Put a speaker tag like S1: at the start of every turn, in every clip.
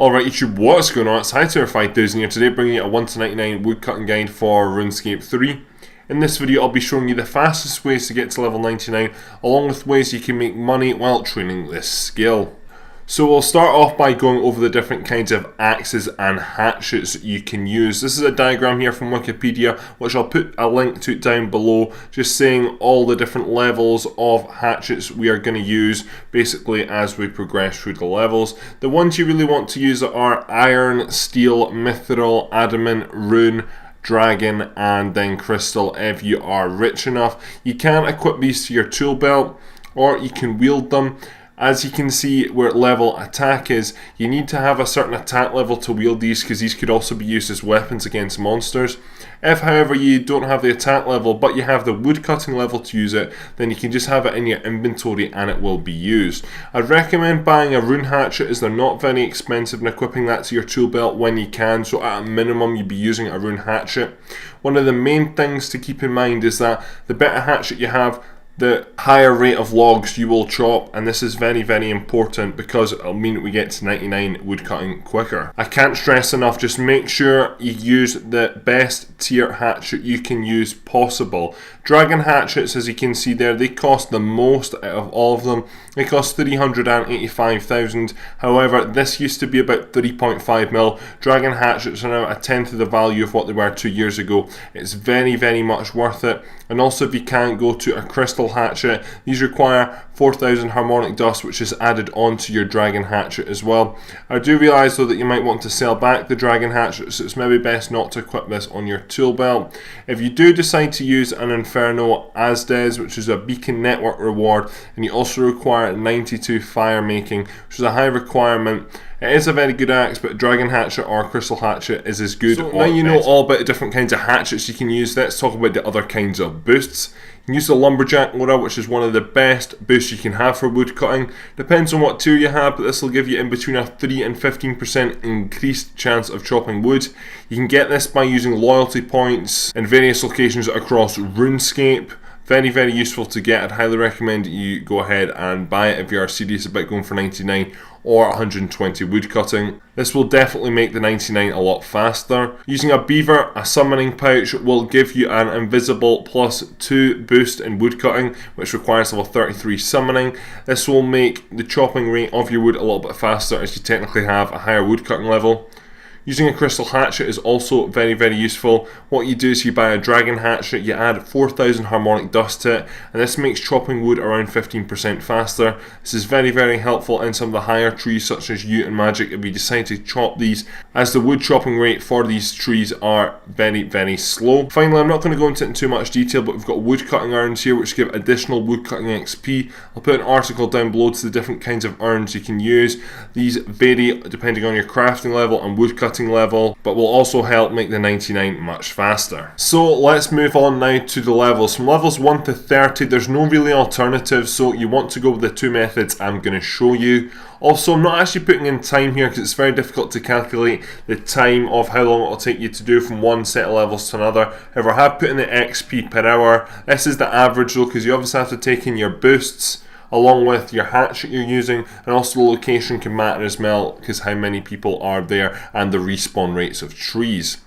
S1: Alright YouTube, what's going on? It's Hightower 5000 here today, bringing you a 1 to 99 woodcutting guide for RuneScape 3. In this video I'll be showing you the fastest ways to get to level 99, along with ways you can make money while training this skill. So we'll start off by going over the different kinds of axes and hatchets you can use. This is a diagram here from Wikipedia, which I'll put a link to down below, just saying all the different levels of hatchets we are going to use basically as we progress through the levels. The ones you really want to use are iron, steel, mithril, adamant, rune, dragon, and then crystal if you are rich enough. You can equip these to your tool belt, or you can wield them. As you can see where level attack is, you need to have a certain attack level to wield these, because these could also be used as weapons against monsters. If however you don't have the attack level but you have the woodcutting level to use it, then you can just have it in your inventory and it will be used. I'd recommend buying a rune hatchet, as they're not very expensive, and equipping that to your tool belt when you can, so at a minimum you'd be using a rune hatchet. One of the main things to keep in mind is that the better hatchet you have, the higher rate of logs you will chop, and this is very, very important because it'll mean that we get to 99 woodcutting quicker. I can't stress enough, just make sure you use the best tier hatchet you can use possible. Dragon hatchets, as you can see there, they cost the most out of all of them. They cost 385,000. However, this used to be about 3.5 mil. Dragon hatchets are now a tenth of the value of what they were 2 years ago. It's very, very much worth it. And also, if you can't go to a crystal hatchet, these require 4,000 harmonic dust, which is added onto your dragon hatchet as well. I do realise though that you might want to sell back the dragon hatchet, so it's maybe best not to equip this on your tool belt. If you do decide to use an Inferno Asdes, which is a beacon network reward, and you also require 92 fire making, which is a high requirement. It is a very good axe, but dragon hatchet or crystal hatchet is as good. So now you know all about the different kinds of hatchets you can use, let's talk about the other kinds of boosts. You can use the lumberjack loader, which is one of the best boosts you can have for woodcutting. Depends on what tier you have, but this will give you in between a 3 and 15% increased chance of chopping wood. You can get this by using loyalty points in various locations across RuneScape. Very, very useful to get. I'd highly recommend you go ahead and buy it if you are serious about going for 99 or 120 woodcutting. This will definitely make the 99 a lot faster. Using a beaver, a summoning pouch, will give you an invisible +2 boost in woodcutting, which requires level 33 summoning. This will make the chopping rate of your wood a little bit faster, as you technically have a higher woodcutting level. Using a crystal hatchet is also very, very useful. What you do is you buy a dragon hatchet, you add 4,000 harmonic dust to it, and this makes chopping wood around 15% faster. This is very, very helpful in some of the higher trees such as yew and magic if you decide to chop these, as the wood chopping rate for these trees are very, very slow. Finally, I'm not going to go into it in too much detail, but we've got woodcutting urns here which give additional woodcutting XP. I'll put an article down below to the different kinds of urns you can use. These vary depending on your crafting level and woodcutting level, but will also help make the 99 much faster. So let's move on now to the levels. From levels 1 to 30, there's no really alternative, so you want to go with the two methods I'm going to show you. Also, I'm not actually putting in time here because it's very difficult to calculate the time of how long it will take you to do from one set of levels to another. However, I have put in the XP per hour. This is the average though, because you obviously have to take in your boosts along with your hatchet you're using, and also the location can matter as well, because how many people are there and the respawn rates of trees.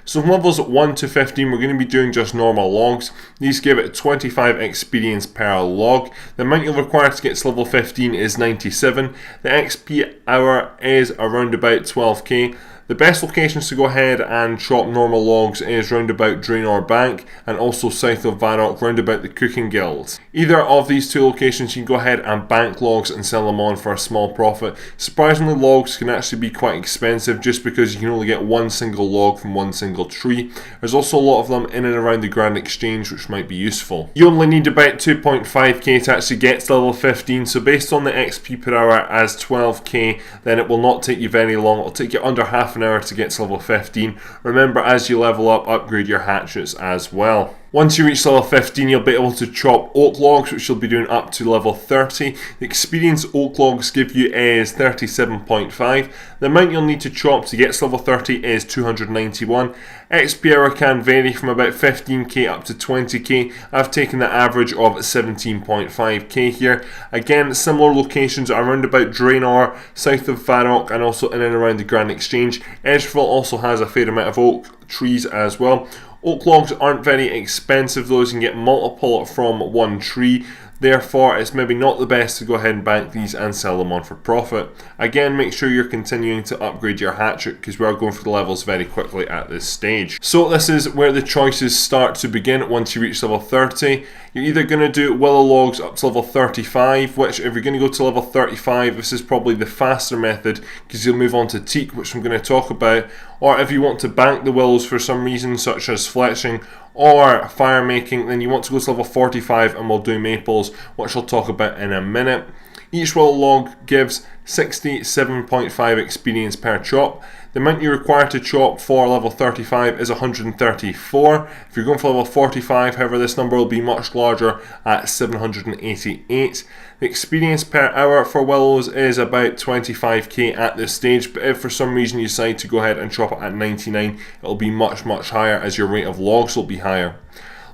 S1: So from levels 1 to 15 we're going to be doing just normal logs. These give it 25 experience per log. The amount you'll require to get to level 15 is 97. The XP hour is around about 12k. The best locations to go ahead and chop normal logs is round about Draenor Bank and also south of Varrock, round about the Cooking Guild. Either of these two locations you can go ahead and bank logs and sell them on for a small profit. Surprisingly, logs can actually be quite expensive just because you can only get one single log from one single tree. There's also a lot of them in and around the Grand Exchange, which might be useful. You only need about 2.5k to actually get to level 15, so based on the XP per hour as 12k, then it will not take you very long. It'll take you under half an hour to get to level 15. Remember, as you level up, upgrade your hatchets as well. Once you reach level 15, you'll be able to chop oak logs, which you'll be doing up to level 30. The experience oak logs give you is 37.5. The amount you'll need to chop to get to level 30 is 291. XP hour can vary from about 15k up to 20k. I've taken the average of 17.5k here. Again, similar locations around about Draenor, south of Varrock, and also in and around the Grand Exchange. Edgeville also has a fair amount of oak trees as well. Oak logs aren't very expensive though, as you can get multiple from one tree. Therefore, it's maybe not the best to go ahead and bank these and sell them on for profit. Again, make sure you're continuing to upgrade your hatchet, because we are going for the levels very quickly at this stage. So this is where the choices start to begin once you reach level 30. You're either going to do willow logs up to level 35, which if you're going to go to level 35, this is probably the faster method, because you'll move on to teak, which I'm going to talk about. Or if you want to bank the willows for some reason, such as fletching or fire making, then you want to go to level 45 and we'll do maples, which I'll talk about in a minute. Each willow log gives 67.5 experience per chop. The amount you require to chop for level 35 is 134. If you're going for level 45, however, this number will be much larger at 788. The experience per hour for willows is about 25k at this stage, but if for some reason you decide to go ahead and chop it at 99, it'll be much higher, as your rate of logs will be higher.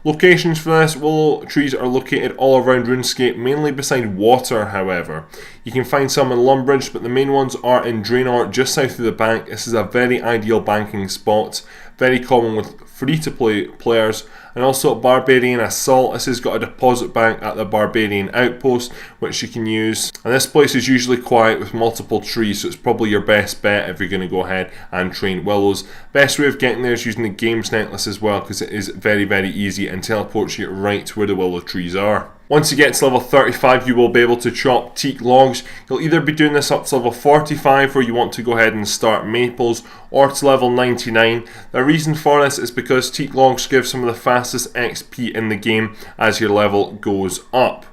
S1: Locations for this: willow trees are located all around Runescape, mainly beside water however. You can find some in Lumbridge, but the main ones are in Draenor, just south of the bank. This is a very ideal banking spot, very common with free-to-play players. And also Barbarian Assault. This has got a deposit bank at the Barbarian Outpost, which you can use. And this place is usually quiet with multiple trees, so it's probably your best bet if you're going to go ahead and train willows. Best way of getting there is using the Games Necklace as well, because it is very easy and teleports you right to where the willow trees are. Once you get to level 35, you will be able to chop teak logs. You'll either be doing this up to level 45, where you want to go ahead and start maples, or to level 99. The reason for this is because teak logs give some of the fastest XP in the game as your level goes up.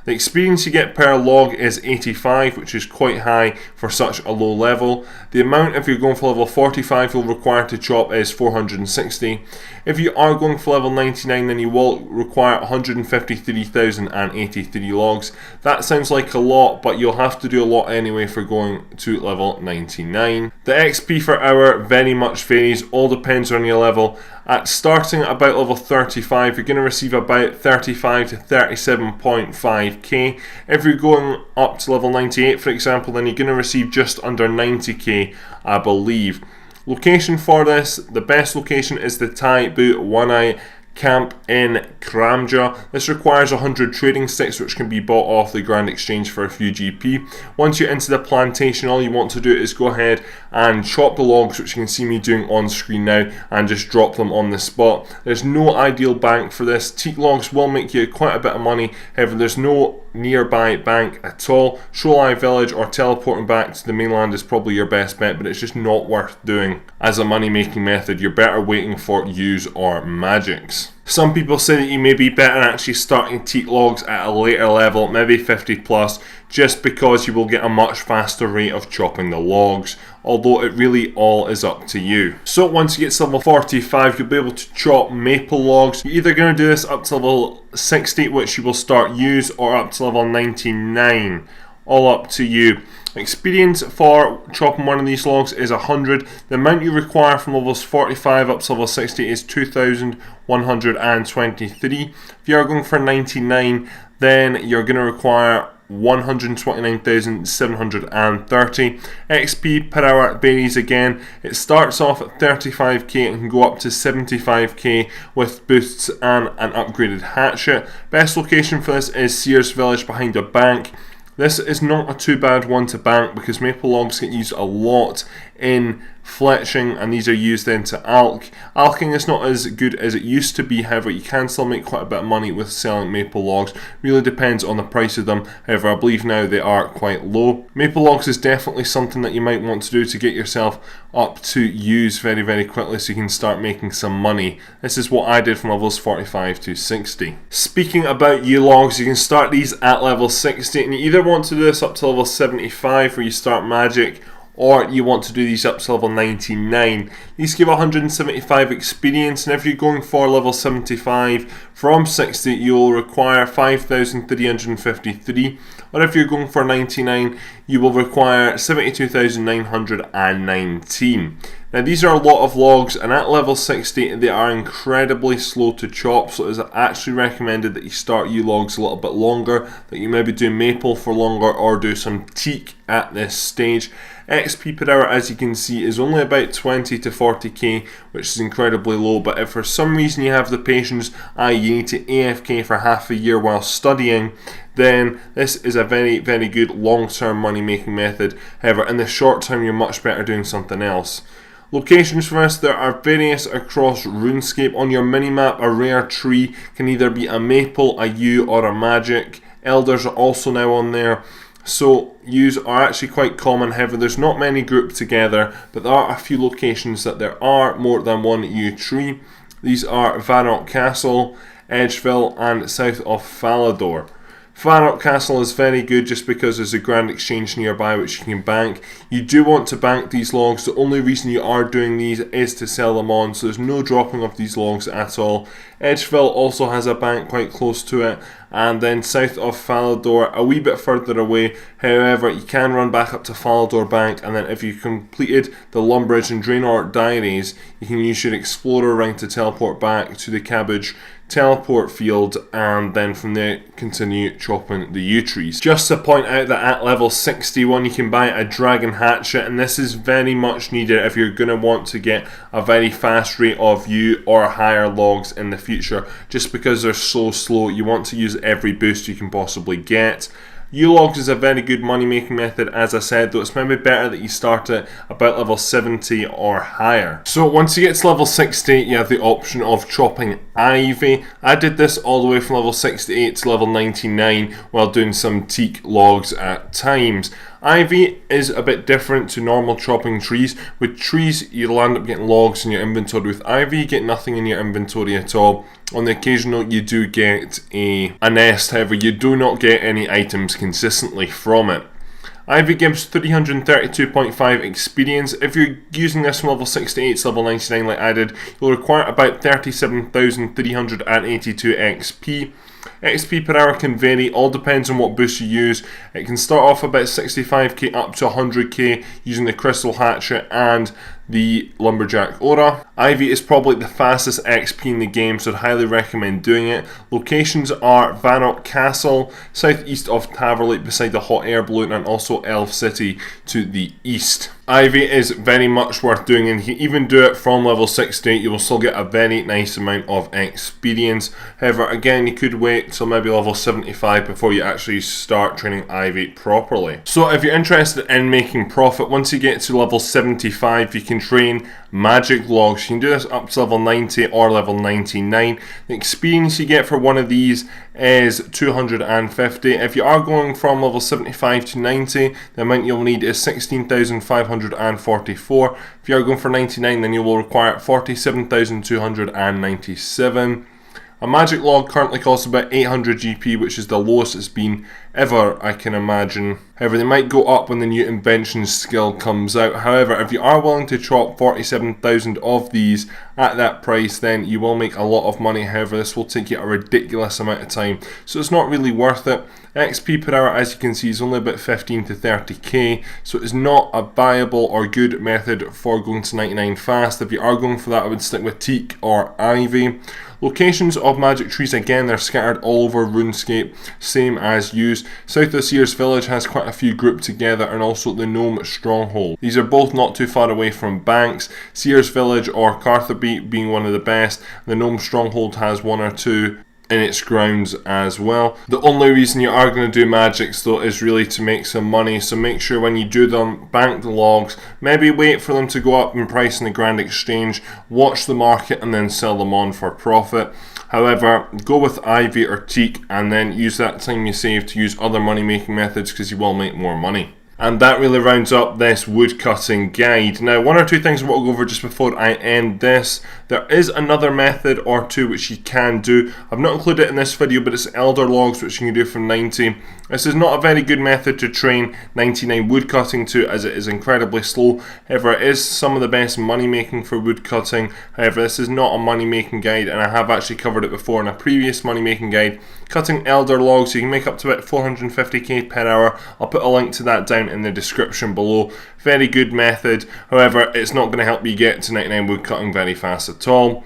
S1: The experience you get per log is 85, which is quite high for such a low level. The amount, if you're going for level 45, you'll require to chop is 460. If you are going for level 99, then you will require 153,083 logs. That sounds like a lot, but you'll have to do a lot anyway for going to level 99. The XP per hour very much varies, all depends on your level. At starting at about level 35, you're going to receive about 35 to 37.5k. If you're going up to level 98, for example, then you're going to receive just under 90k, I believe. Location for this: the best location is the Tai Boot One Eye camp in Kramja. This requires 100 trading sticks, which can be bought off the Grand Exchange for a few GP. Once you're into the plantation, all you want to do is go ahead and chop the logs, which you can see me doing on screen now, and just drop them on the spot. There's no ideal bank for this. Teak logs will make you quite a bit of money, however there's no nearby bank at all. Shoalai Village or teleporting back to the mainland is probably your best bet, but it's just not worth doing as a money making method. You're better waiting for use or magics. Some people say that you may be better actually starting teak logs at a later level, maybe 50 plus, just because you will get a much faster rate of chopping the logs, although it really all is up to you. So once you get to level 45, you'll be able to chop maple logs. You're either going to do this up to level 60, which you will start use, or up to level 99. All up to you. Experience for chopping one of these logs is 100. The amount you require from levels 45 up to level 60 is 2,123. If you are going for 99, then you're going to require 129,730. XP per hour varies again. It starts off at 35k and can go up to 75k with boosts and an upgraded hatchet. Best location for this is Sears Village behind a bank. This is not a too bad one to bank, because maple logs get used a lot in fletching, and these are used then to alch. Alching is not as good as it used to be, however you can still make quite a bit of money with selling maple logs. Really depends on the price of them, however I believe now they are quite low. Maple logs is definitely something that you might want to do to get yourself up to use very quickly, so you can start making some money. This is what I did from levels 45 to 60. Speaking about logs, you can start these at level 60, and you either want to do this up to level 75 where you start magic, or you want to do these up to level 99. These give 175 experience, and if you're going for level 75 from 60, you'll require 5,353, or if you're going for 99, you will require 72,919. Now these are a lot of logs, and at level 60 they are incredibly slow to chop, so it is actually recommended that you start yew logs a little bit longer, that you maybe do maple for longer or do some teak at this stage. XP per hour, as you can see, is only about 20 to 40k, which is incredibly low, but if for some reason you have the patience, you need to AFK for half a year while studying, then this is a very, very good long-term money making method. However, in the short term you're much better doing something else. Locations for this, there are various across RuneScape. On your minimap, a rare tree can either be a maple, a yew, or a magic. Elders are also now on there. So yews are actually quite common. However, there's not many grouped together, but there are a few locations that there are more than one yew tree. These are Varrock Castle, Edgeville, and south of Falador. Varrock Castle is very good just because there's a grand exchange nearby which you can bank. You do want to bank these logs. The only reason you are doing these is to sell them on, so there's no dropping of these logs at all. Edgeville also has a bank quite close to it, and then south of Falador, a wee bit further away. However, you can run back up to Falador Bank, and then if you completed the Lumbridge and Draenor diaries, you can use your Explorer ring to teleport back to the Cabbage teleport field, and then from there continue chopping the yew trees. Just to point out that at level 61 you can buy a dragon hatchet, and this is very much needed if you're going to want to get a very fast rate of yew or higher logs in the future. Just because they're so slow, you want to use every boost you can possibly get. Yew logs is a very good money making method, as I said, though it's maybe better that you start at about level 70 or higher. So once you get to level 60, you have the option of chopping ivy. I did this all the way from level 68 to level 99 while doing some teak logs at times. Ivy is a bit different to normal chopping trees. With trees, you'll end up getting logs in your inventory. With ivy, you get nothing in your inventory at all. On the occasional, you do get a nest, however, you do not get any items consistently from it. Ivy gives 332.5 experience. If you're using this from level 68 to level 99 like I did, you'll require about 37,382 XP. XP per hour can vary, all depends on what boost you use. It can start off about 65k up to 100k using the Crystal Hatchet and the Lumberjack Aura. Ivy is probably the fastest XP in the game, so I'd highly recommend doing it. Locations are Varrock Castle, southeast of Taverlake beside the Hot Air Balloon, and also Elf City to the east. Ivy is very much worth doing, and if you even do it from level 60, you will still get a very nice amount of experience. However, again, you could wait till maybe level 75 before you actually start training Ivy properly. So if you're interested in making profit, once you get to level 75, you can train magic logs. You can do this up to level 90 or level 99. The experience you get for one of these is 250. If you are going from level 75 to 90, the amount you'll need is 16,544. If you are going for 99, then you will require 47,297. A magic log currently costs about 800 GP, which is the lowest it's been ever, I can imagine. However, they might go up when the new inventions skill comes out. However, if you are willing to chop 47,000 of these at that price, then you will make a lot of money. However, this will take you a ridiculous amount of time, so it's not really worth it. XP per hour, as you can see, is only about 15 to 30k, so it's not a viable or good method for going to 99 fast. If you are going for that, I would stick with teak or ivy. Locations of magic trees, again, they're scattered all over RuneScape, same as yews. South of Seers Village has quite a few grouped together, and also the Gnome Stronghold. These are both not too far away from banks. Seers Village or Carthaby being one of the best. The Gnome Stronghold has one or two in its grounds as well. The only reason you are going to do magics though is really to make some money, so make sure when you do them, bank the logs, maybe wait for them to go up in price in the Grand Exchange, watch the market and then sell them on for profit. However, go with ivy or teak and then use that time you save to use other money making methods, because you will make more money. And that really rounds up this woodcutting guide. Now, one or two things I want to go over just before I end this. There is another method or two which you can do. I've not included it in this video, but it's elder logs which you can do from 90. This is not a very good method to train 99 woodcutting to, as it is incredibly slow. However, it is some of the best money making for woodcutting. However, this is not a money making guide, and I have actually covered it before in a previous money making guide. Cutting elder logs, you can make up to about 450k per hour. I'll put a link to that down in the description below. Very good method. However, it's not going to help you get to 99 woodcutting very fast at all.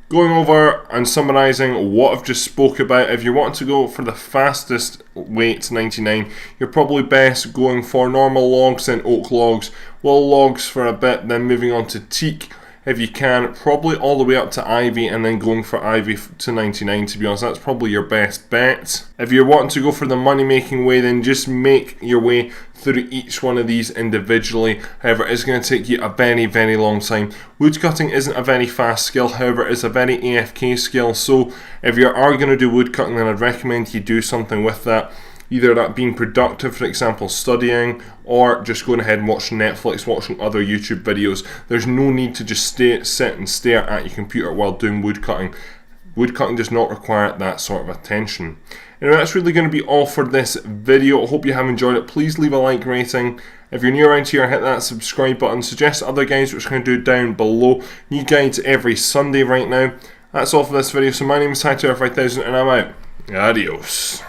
S1: Going over and summarising what I've just spoke about, if you want to go for the fastest way to 99, you're probably best going for normal logs, then oak logs, willow logs for a bit, then moving on to teak. If you can, probably all the way up to ivy, and then going for ivy to 99, to be honest. That's probably your best bet. If you're wanting to go for the money making way, then just make your way through each one of these individually. However, it's going to take you a very, very long time. Woodcutting isn't a very fast skill, however, it's a very AFK skill. So if you are going to do woodcutting, then I'd recommend you do something with that. Either that being productive, for example studying, or just going ahead and watching Netflix, watching other YouTube videos. There's no need to just sit and stare at your computer while doing woodcutting. Woodcutting does not require that sort of attention. Anyway, that's really going to be all for this video. I hope you have enjoyed it. Please leave a like rating. If you're new around here, hit that subscribe button. Suggest other guides which I'm going to do down below. New guides every Sunday right now. That's all for this video. So my name is Hightower 5000 and I'm out. Adios.